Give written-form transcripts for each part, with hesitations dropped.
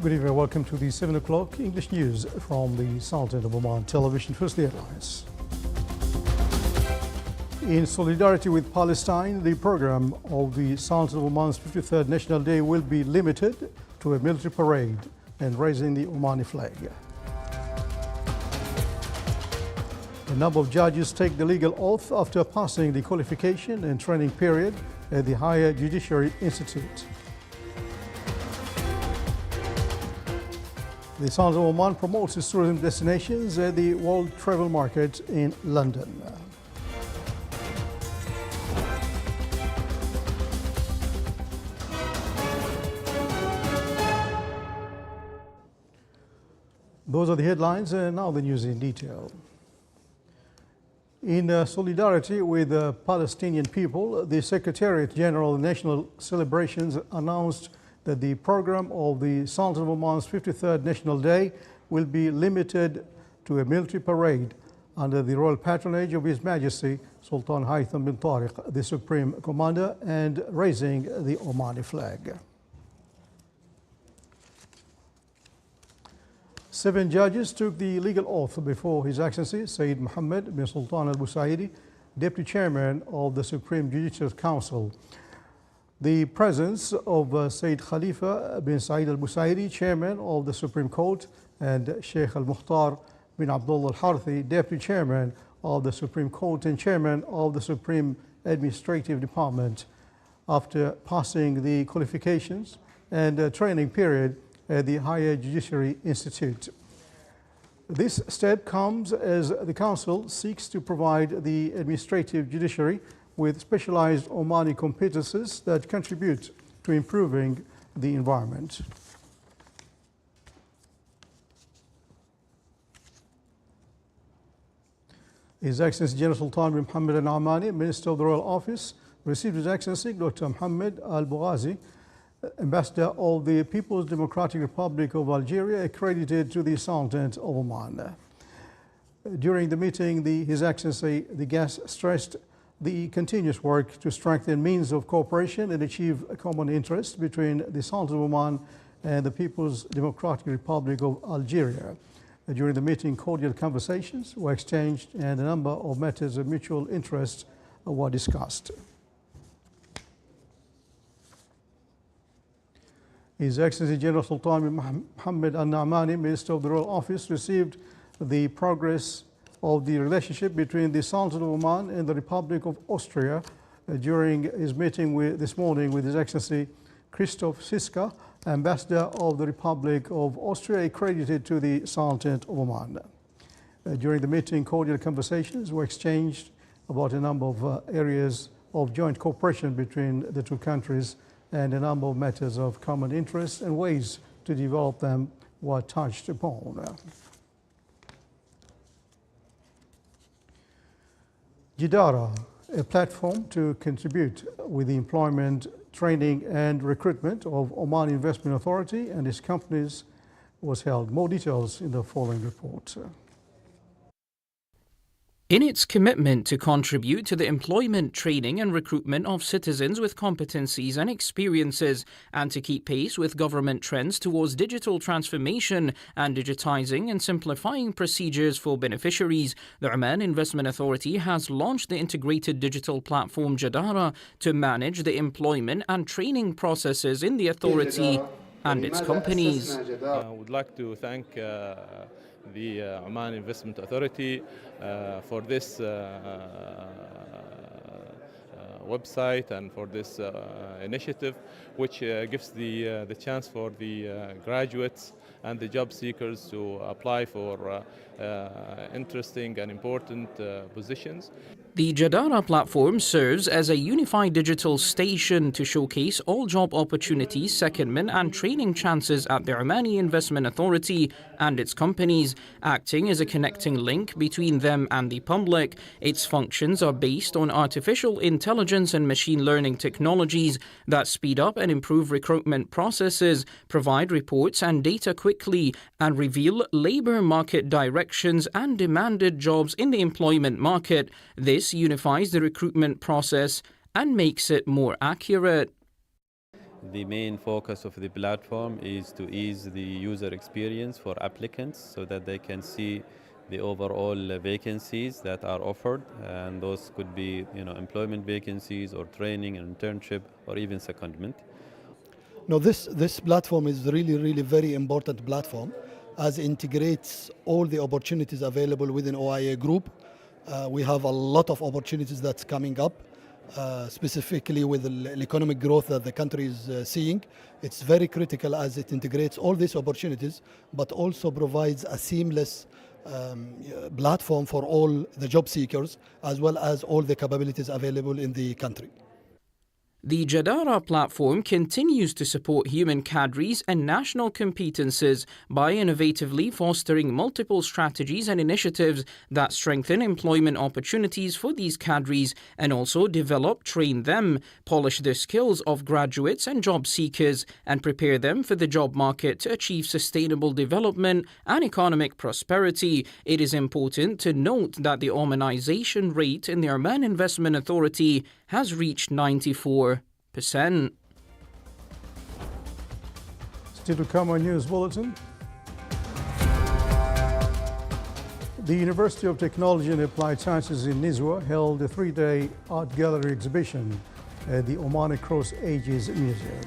Good evening, welcome to the 7 o'clock English news from the Sultan of Oman television. First, the headlines. In solidarity with Palestine, the program of the Sultan of Oman's 53rd National Day will be limited to a military parade and raising the Omani flag. A number of judges take the legal oath after passing the qualification and training period at the Higher Judiciary Institute. The Sultan of Oman promotes its tourism destinations at the World Travel Market in London. Those are the headlines, and now the news in detail. In solidarity with the Palestinian people, the Secretariat General of National Celebrations announced that the program of the Sultan of Oman's 53rd National Day will be limited to a military parade under the royal patronage of His Majesty Sultan Haytham bin Tariq, the Supreme Commander, and raising the Omani flag. 7 judges took the legal oath before His Excellency Sayyid Mohammed bin Sultan Al Busaidi, Deputy Chairman of the Supreme Judicial Council. The presence of Sayyid Khalifa bin Saeed Al Busaidi, Chairman of the Supreme Court, and Sheikh Al Mukhtar bin Abdullah Al Harthi, Deputy Chairman of the Supreme Court and Chairman of the Supreme Administrative Department, after passing the qualifications and training period at the Higher Judiciary Institute. This step comes as the Council seeks to provide the administrative judiciary with specialized Omani competences that contribute to improving the environment. His Excellency General Sultan bin Mohammed Al Naamani, Minister of the Royal Office, received His Excellency Dr. Mohammed Al Bougazi, Ambassador of the People's Democratic Republic of Algeria, accredited to the Sultanate of Oman. During the meeting, His Excellency the guest stressed the continuous work to strengthen means of cooperation and achieve a common interest between the Sultan of Oman and the People's Democratic Republic of Algeria. During the meeting, cordial conversations were exchanged and a number of matters of mutual interest were discussed. His Excellency General Sultan bin Mohammed Al Naamani, Minister of the Royal Office, received the progress of the relationship between the Sultan of Oman and the Republic of Austria during his meeting this morning with His Excellency Christoph Siska, Ambassador of the Republic of Austria, accredited to the Sultanate of Oman. During the meeting, cordial conversations were exchanged about a number of areas of joint cooperation between the two countries, and a number of matters of common interest and ways to develop them were touched upon. Jidara, a platform to contribute with the employment, training and recruitment of Oman Investment Authority and its companies, was held. More details in the following report. In its commitment to contribute to the employment, training and recruitment of citizens with competencies and experiences, and to keep pace with government trends towards digital transformation and digitizing and simplifying procedures for beneficiaries, the Oman Investment Authority has launched the integrated digital platform Jadara to manage the employment and training processes in the authority and its companies. I would like to thank the Oman Investment Authority for this website and for this initiative, which gives the chance for the graduates and the job seekers to apply for interesting and important positions. The Jadara platform serves as a unified digital station to showcase all job opportunities, secondment and training chances at the Omani Investment Authority and its companies, acting as a connecting link between them and the public. Its functions are based on artificial intelligence and machine learning technologies that speed up and improve recruitment processes, provide reports and data quickly, and reveal labor market directions and demanded jobs in the employment market. This unifies the recruitment process and makes it more accurate. The main focus of the platform is to ease the user experience for applicants so that they can see the overall vacancies that are offered, and those could be employment vacancies or training and internship or even secondment. No, this platform is really very important platform as it integrates all the opportunities available within OIA Group. We have a lot of opportunities that's coming up, specifically with the economic growth that the country is seeing. It's very critical as it integrates all these opportunities, but also provides a seamless platform for all the job seekers, as well as all the capabilities available in the country. The Jadara platform continues to support human cadres and national competences by innovatively fostering multiple strategies and initiatives that strengthen employment opportunities for these cadres and also develop, train them, polish the skills of graduates and job seekers, and prepare them for the job market to achieve sustainable development and economic prosperity. It is important to note that the Omanization rate in the Oman Investment Authority has reached 94%. Still to come on News Bulletin. The University of Technology and Applied Sciences in Nizwa held a 3-day art gallery exhibition at the Oman Across Ages Museum.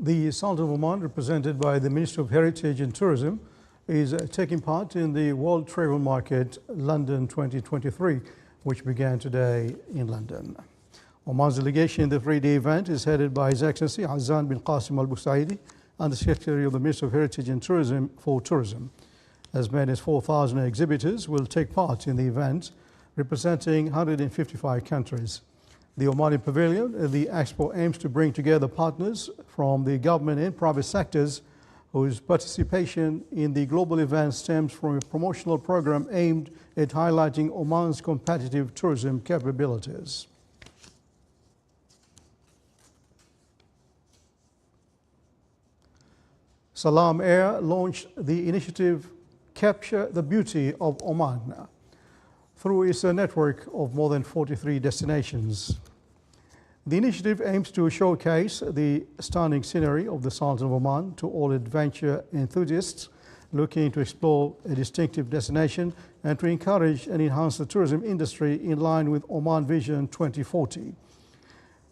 The Sultan of Oman, represented by the Minister of Heritage and Tourism, is taking part in the World Travel Market London 2023, which began today in London. Oman's delegation in the 3-day event is headed by His Excellency Azan bin Qasim Al Busaidi and the Secretary of the Ministry of Heritage and Tourism for Tourism. As many as 4,000 exhibitors will take part in the event, representing 155 countries. The Omani Pavilion, the expo aims to bring together partners from the government and private sectors whose participation in the global event stems from a promotional program aimed at highlighting Oman's competitive tourism capabilities. Salam Air launched the initiative Capture the Beauty of Oman through its network of more than 43 destinations. The initiative aims to showcase the stunning scenery of the Sultan of Oman to all adventure enthusiasts looking to explore a distinctive destination and to encourage and enhance the tourism industry in line with Oman Vision 2040.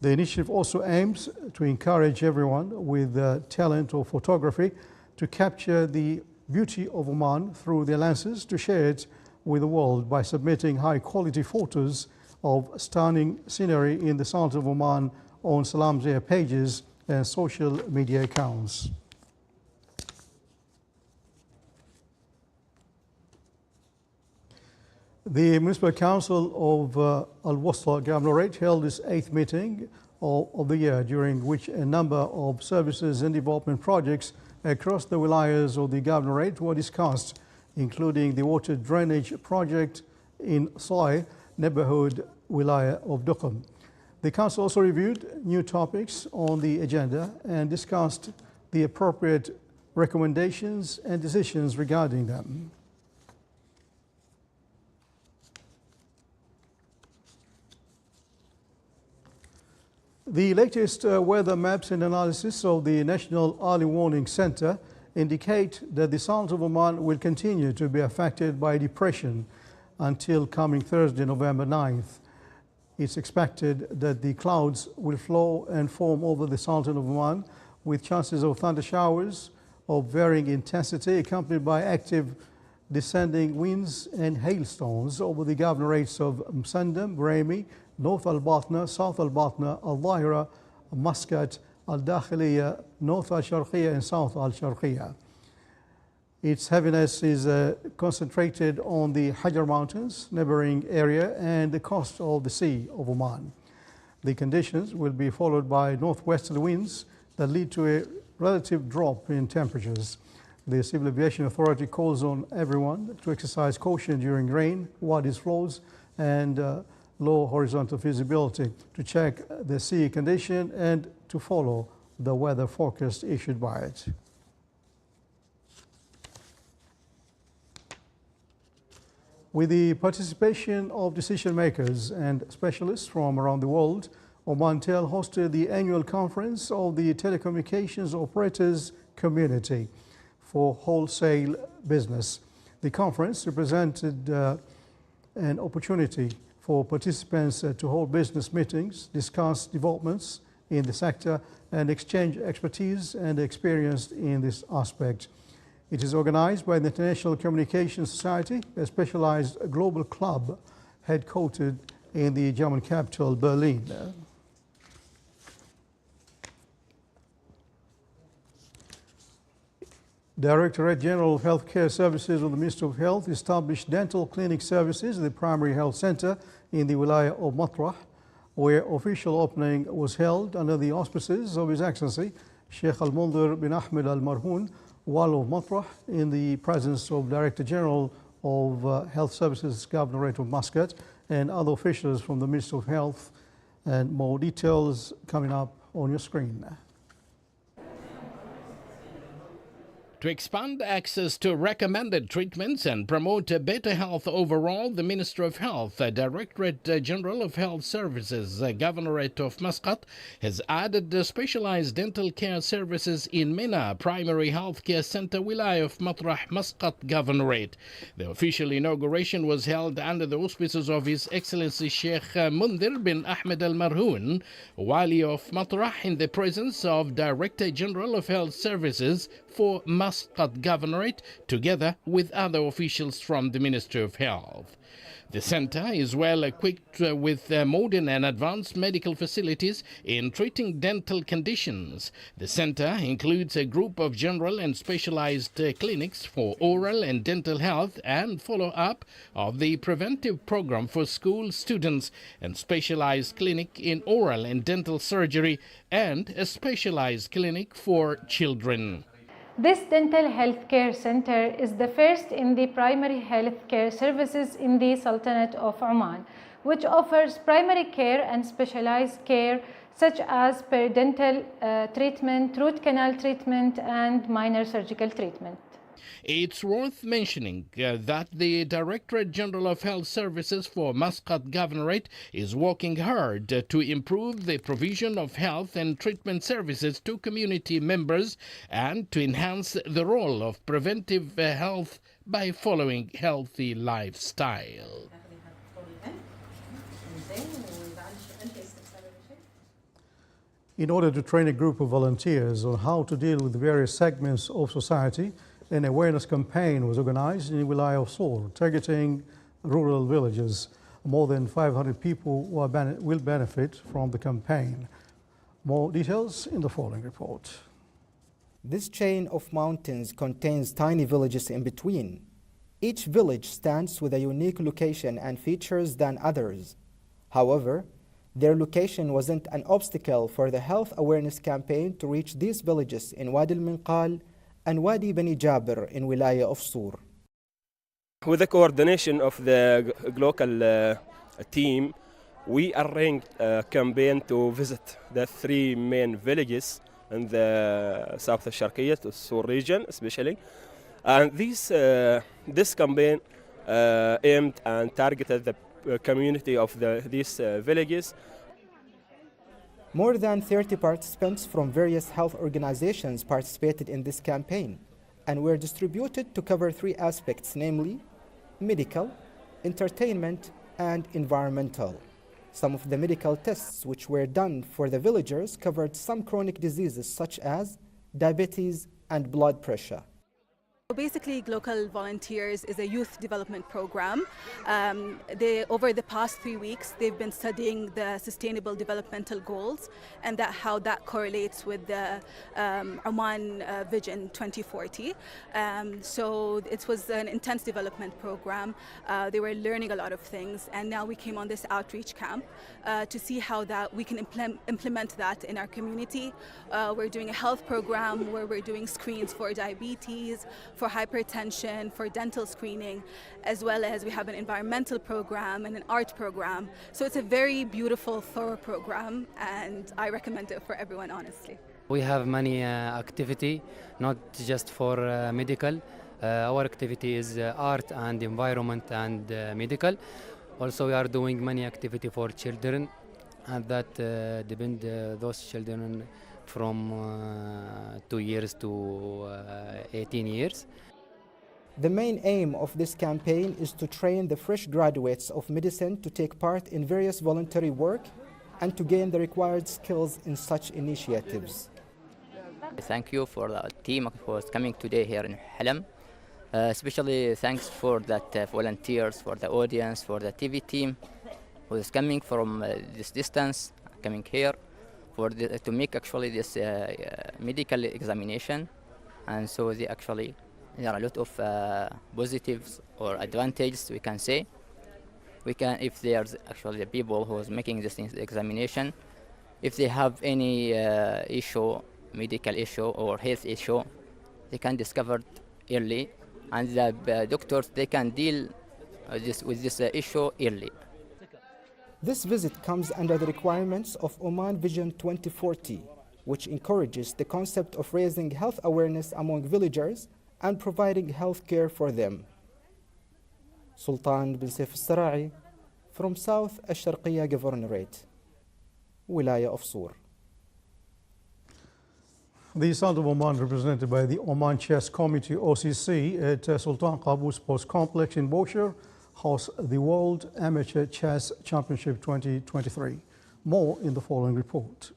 The initiative also aims to encourage everyone with talent or photography to capture the beauty of Oman through their lenses to share it with the world by submitting high-quality photos of stunning scenery in the Sultan of Oman on Salam's Air pages and social media accounts. The Municipal Council of Al-Wasta Governorate held its 8th meeting of the year, during which a number of services and development projects across the wilayas of the Governorate were discussed, including the water drainage project in Soy neighborhood wilaya of Duqm. The Council also reviewed new topics on the agenda and discussed the appropriate recommendations and decisions regarding them. The latest weather maps and analysis of the National Early Warning Center indicate that the Sultan of Oman will continue to be affected by depression until coming Thursday, November 9th. It's expected that the clouds will flow and form over the Sultan of Oman, with chances of thunder showers of varying intensity accompanied by active descending winds and hailstones over the governorates of Msandam, Brahmi, North Al-Batna, South Al-Batna, Al-Dhahira, Muscat, Al-Dakhiliya, North Al-Sharqiya and South Al-Sharqiya. Its heaviness is concentrated on the Hajar Mountains, neighboring area, and the coast of the Sea of Oman. The conditions will be followed by northwesterly winds that lead to a relative drop in temperatures. The Civil Aviation Authority calls on everyone to exercise caution during rain, wadis flows, and low horizontal visibility, to check the sea condition and to follow the weather forecast issued by it. With the participation of decision makers and specialists from around the world, Omantel hosted the annual conference of the telecommunications operators community for wholesale business. The conference represented an opportunity for participants to hold business meetings, discuss developments in the sector, and exchange expertise and experience in this aspect. It is organized by the International Communications Society, a specialized global club headquartered in the German capital, Berlin. Directorate General of Healthcare Services of the Ministry of Health established dental clinic services at the Primary Health Center in the Wilaya of Matrah, where official opening was held under the auspices of His Excellency Sheikh Al-Mundir bin Ahmed Al-Marhoon, Wali of Matrah, in the presence of Director General of Health Services, Governorate of Muscat, and other officials from the Ministry of Health. And more details coming up on your screen. To expand access to recommended treatments and promote better health overall, the Ministry of Health, Directorate General of Health Services, Governorate of Muscat, has added specialized dental care services in Mina Primary Health Care Center, Wilaya of Matrah, Muscat Governorate. The official inauguration was held under the auspices of His Excellency Sheikh Mundir bin Ahmed Al-Marhoon, Wali of Matrah, in the presence of Director General of Health Services for Muscat Governorate, together with other officials from the Ministry of Health. The center is well equipped with modern and advanced medical facilities in treating dental conditions. The center includes a group of general and specialized clinics for oral and dental health and follow-up of the preventive program for school students, and specialized clinic in oral and dental surgery, and a specialized clinic for children. This dental health care center is the first in the primary health care services in the Sultanate of Oman, which offers primary care and specialized care such as periodontal treatment, root canal treatment, and minor surgical treatment. It's worth mentioning that the Directorate General of Health Services for Muscat Governorate is working hard to improve the provision of health and treatment services to community members and to enhance the role of preventive health by following healthy lifestyle. In order to train a group of volunteers on how to deal with various segments of society, an awareness campaign was organized in the Wilaya of Sor, targeting rural villages. More than 500 people will benefit from the campaign. More details in the following report. This chain of mountains contains tiny villages in between. Each village stands with a unique location and features than others. However, their location wasn't an obstacle for the health awareness campaign to reach these villages in Wadi al-Minqal and Wadi Bani Jabir in Wilaya of Sur. With the coordination of the local team, we arranged a campaign to visit the 3 main villages in the South Sharqiyya, the Sur region especially. And this campaign aimed and targeted the community of these villages. More than 30 participants from various health organizations participated in this campaign and were distributed to cover 3 aspects, namely medical, entertainment, and environmental. Some of the medical tests which were done for the villagers covered some chronic diseases such as diabetes and blood pressure. Basically, Global Volunteers is a youth development program. Over the past 3 weeks, they've been studying the Sustainable Developmental Goals and how that correlates with the Oman Vision 2040. So it was an intense development program. They were learning a lot of things, and now we came on this outreach camp to see how that we can implement that in our community. We're doing a health program where we're doing screens for diabetes, for hypertension, for dental screening, as well as we have an environmental program and an art program. So it's a very beautiful, thorough program, and I recommend it for everyone, honestly. We have many activity, not just for medical. Our activity is art and environment and medical. Also, we are doing many activity for children, and that depend those children from 2 years to 18 years. The main aim of this campaign is to train the fresh graduates of medicine to take part in various voluntary work and to gain the required skills in such initiatives. Thank you for the team who is coming today here in Halam. Especially thanks for that volunteers, for the audience, for the TV team who is coming from this distance, coming here to make actually this medical examination. And so there are a lot of positives or advantages, we can say. If there's actually the people who is making this examination, if they have any issue, medical issue or health issue, they can discover it early, and the doctors, they can deal with this issue early. This visit comes under the requirements of Oman Vision 2040, which encourages the concept of raising health awareness among villagers and providing health care for them. Sultan bin Saif al-Sara'i from South Al-Sharqiyya Governorate, Wilaya of Sur. The Sultan of Oman, represented by the Oman Chess Committee OCC at Sultan Qaboos Sports Complex in Boshire, hosts the World Amateur Chess Championship 2023. More in the following report.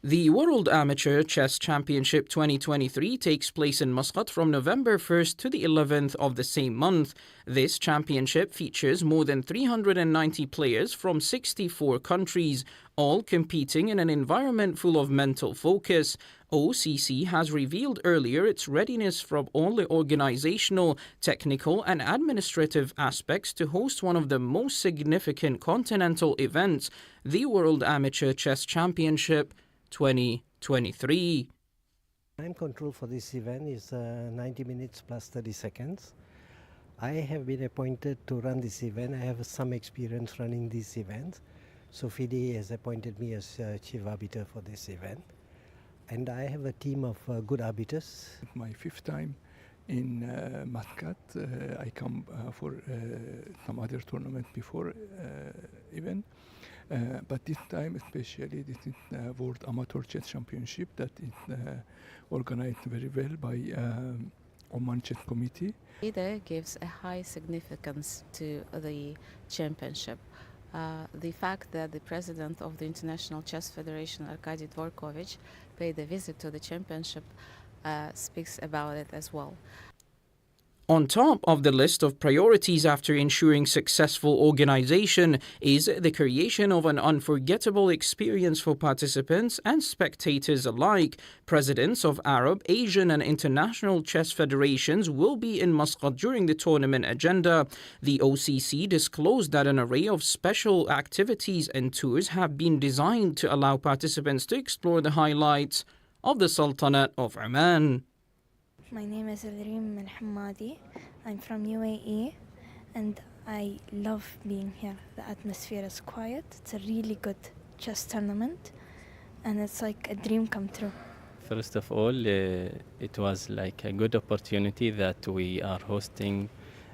The World Amateur Chess Championship 2023 takes place in Muscat from November 1st to the 11th of the same month. This championship features more than 390 players from 64 countries, all competing in an environment full of mental focus. OCC has revealed earlier its readiness from all the organizational, technical and administrative aspects to host one of the most significant continental events, the World Amateur Chess Championship 2023. Time control for this event is 90 minutes plus 30 seconds. I have been appointed to run this event. I have some experience running these events. So FIDE has appointed me as chief arbiter for this event. And I have a team of good arbiters. My 5th time in Muscat. I come for some other tournament before event. But this time especially, this is World Amateur Chess Championship that is organized very well by Oman Chess Committee. FIDE gives a high significance to the championship. The fact that the president of the International Chess Federation, Arkady Dvorkovich, paid a visit to the championship speaks about it as well. On top of the list of priorities after ensuring successful organization is the creation of an unforgettable experience for participants and spectators alike. Presidents of Arab, Asian and international chess federations will be in Muscat during the tournament agenda. The OCC disclosed that an array of special activities and tours have been designed to allow participants to explore the highlights of the Sultanate of Oman. My name is Alreem Al-Hammadi. I'm from UAE and I love being here. The atmosphere is quiet. It's a really good chess tournament and it's like a dream come true. First of all, it was like a good opportunity that we are hosting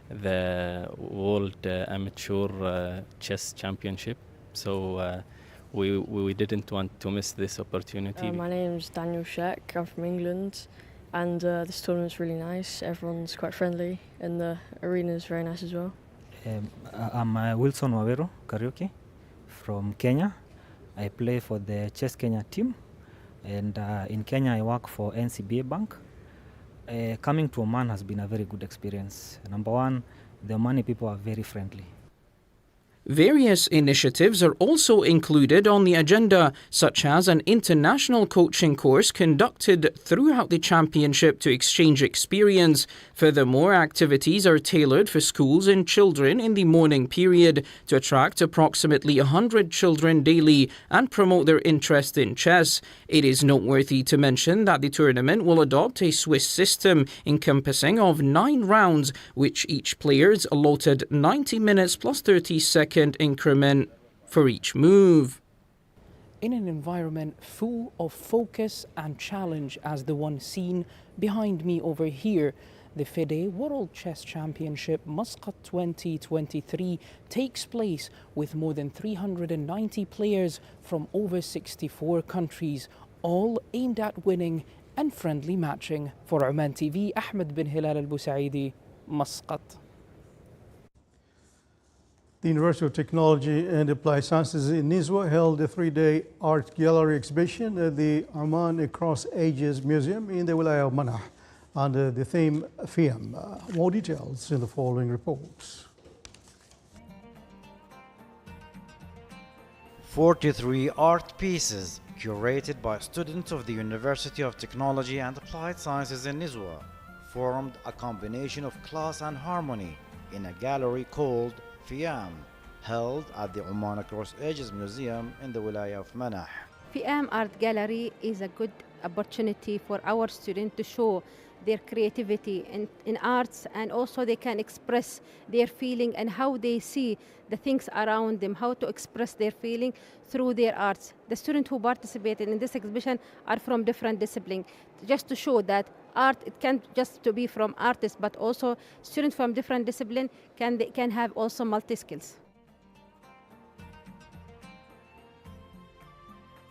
the World Amateur Chess Championship. So we didn't want to miss this opportunity. My name is Daniel Sheck. I'm from England. And this tournament's really nice. Everyone's quite friendly, and the arena is very nice as well. I'm Wilson Wawero Karaoke from Kenya. I play for the Chess Kenya team, and in Kenya I work for NCBA Bank. Coming to Oman has been a very good experience. Number one, the Omani people are very friendly. Various initiatives are also included on the agenda, such as an international coaching course conducted throughout the championship to exchange experience. Furthermore, activities are tailored for schools and children in the morning period to attract approximately 100 children daily and promote their interest in chess. It is noteworthy to mention that the tournament will adopt a Swiss system encompassing of 9 rounds, which each player is allotted 90 minutes plus 30 seconds increment for each move. In an environment full of focus and challenge as the one seen behind me over here, the FIDE World Chess Championship Muscat 2023 takes place with more than 390 players from over 64 countries, all aimed at winning and friendly matching. For Oman TV, Ahmed bin Hilal al-Busaidi, Muscat. The University of Technology and Applied Sciences in Nizwa held a 3-day art gallery exhibition at the Oman Across Ages Museum in the Wilaya of Manah under the theme FIAM. More details in the following reports. 43 art pieces curated by students of the University of Technology and Applied Sciences in Nizwa formed a combination of class and harmony in a gallery called FIAM, held at the Oman Across Ages Museum in the Wilaya of Manah. FIAM Art Gallery is a good opportunity for our students to show their creativity in arts, and also they can express their feeling and how they see the things around them, how to express their feeling through their arts. The students who participated in this exhibition are from different disciplines, just to show that art, it can't just to be from artists, but also students from different disciplines can have also multi-skills.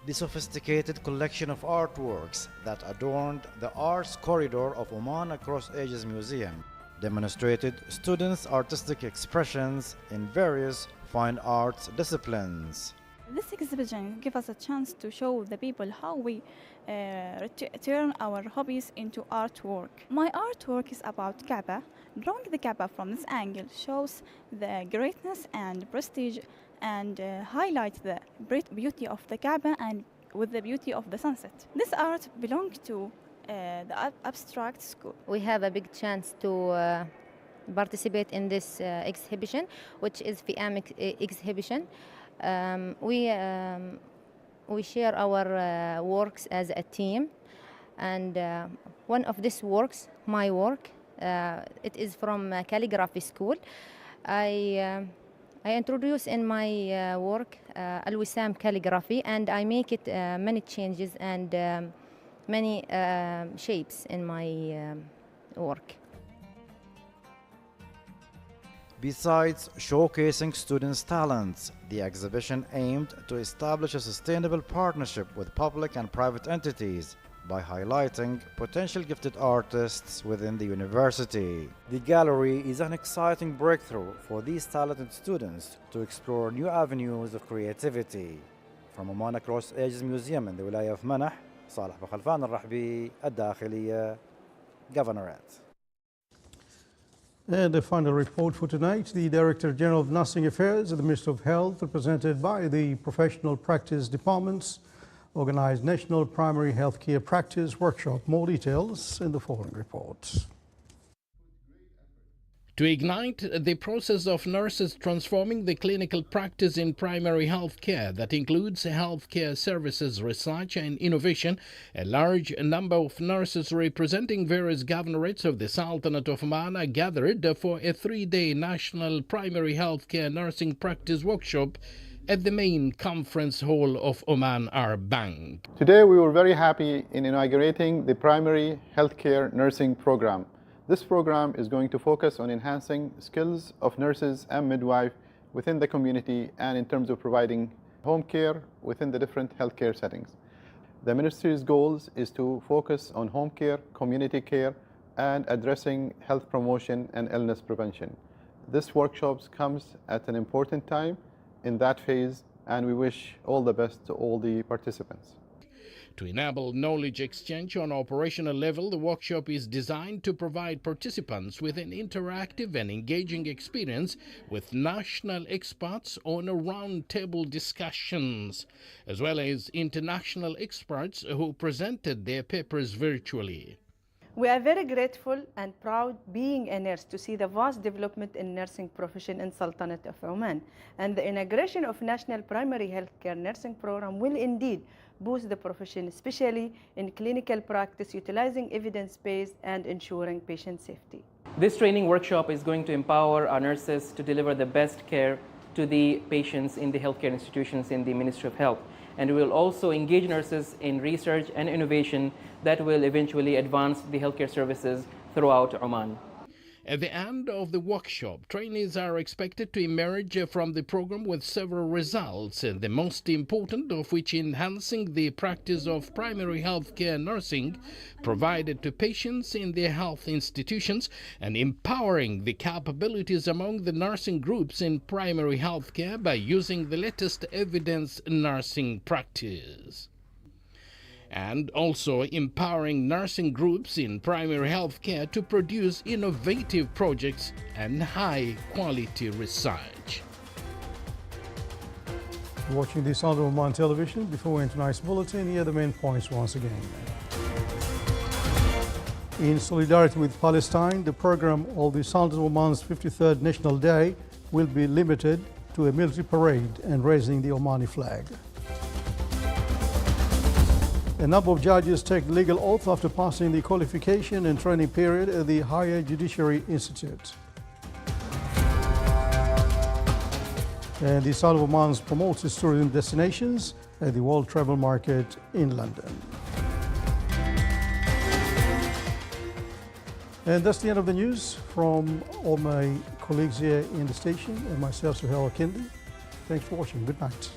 The sophisticated collection of artworks that adorned the Arts Corridor of Oman Across Ages Museum demonstrated students' artistic expressions in various fine arts disciplines. This exhibition gives us a chance to show the people how we turn our hobbies into artwork. My artwork is about Kaaba. Drawing the Kaaba from this angle shows the greatness and prestige and highlight the beauty of the Kaaba and with the beauty of the sunset. This art belongs to the abstract school. We have a big chance to participate in this exhibition, which is FIAM exhibition. We share our works as a team, and one of these works, my work, it is from calligraphy school. I introduce in my work Al-Wisam calligraphy, and I make it many changes and many shapes in my work. Besides showcasing students' talents, the exhibition aimed to establish a sustainable partnership with public and private entities by highlighting potential gifted artists within the university. The gallery is an exciting breakthrough for these talented students to explore new avenues of creativity. From Oman Across Ages Museum in the Wilaya of Manah, Salih Bukhalfan al-Rahbi, Al-Dakhiliya, Governorate. And the final report for tonight, the Director General of Nursing Affairs at the Ministry of Health, represented by the Professional Practice Departments, organized National Primary Healthcare Practice Workshop. More details in the following report. To ignite the process of nurses transforming the clinical practice in primary health care that includes healthcare services, research and innovation, a large number of nurses representing various governorates of the Sultanate of Oman are gathered for a 3-day National Primary Healthcare Nursing Practice Workshop at the main conference hall of Oman Arab Bank. Today we were very happy in inaugurating the Primary Healthcare Nursing Program. This program is going to focus on enhancing skills of nurses and midwives within the community and in terms of providing home care within the different healthcare settings. The ministry's goals is to focus on home care, community care, and addressing health promotion and illness prevention. This workshop comes at an important time in that phase, and we wish all the best to all the participants. To enable knowledge exchange on operational level, the workshop is designed to provide participants with an interactive and engaging experience with national experts on round-table discussions, as well as international experts who presented their papers virtually. We are very grateful and proud being a nurse to see the vast development in nursing profession in Sultanate of Oman. And the integration of National Primary Healthcare Nursing Program will indeed boost the profession, especially in clinical practice, utilizing evidence-based and ensuring patient safety. This training workshop is going to empower our nurses to deliver the best care to the patients in the healthcare institutions in the Ministry of Health. And we will also engage nurses in research and innovation that will eventually advance the healthcare services throughout Oman. At the end of the workshop, trainees are expected to emerge from the program with several results, the most important of which enhancing the practice of primary health care nursing provided to patients in their health institutions and empowering the capabilities among the nursing groups in primary health care by using the latest evidence nursing practice. And also empowering nursing groups in primary health care to produce innovative projects and high-quality research. Watching this on Oman television, before we end tonight's bulletin, here are the main points once again. In solidarity with Palestine, the program of the Sultan of Oman's 53rd National Day will be limited to a military parade and raising the Omani flag. A number of judges take legal oath after passing the qualification and training period at the Higher Judiciary Institute. And the Sultan of Oman promotes its tourism destinations at the World Travel Market in London. And that's the end of the news from all my colleagues here in the station and myself, Suhail Kindi. Thanks for watching. Good night.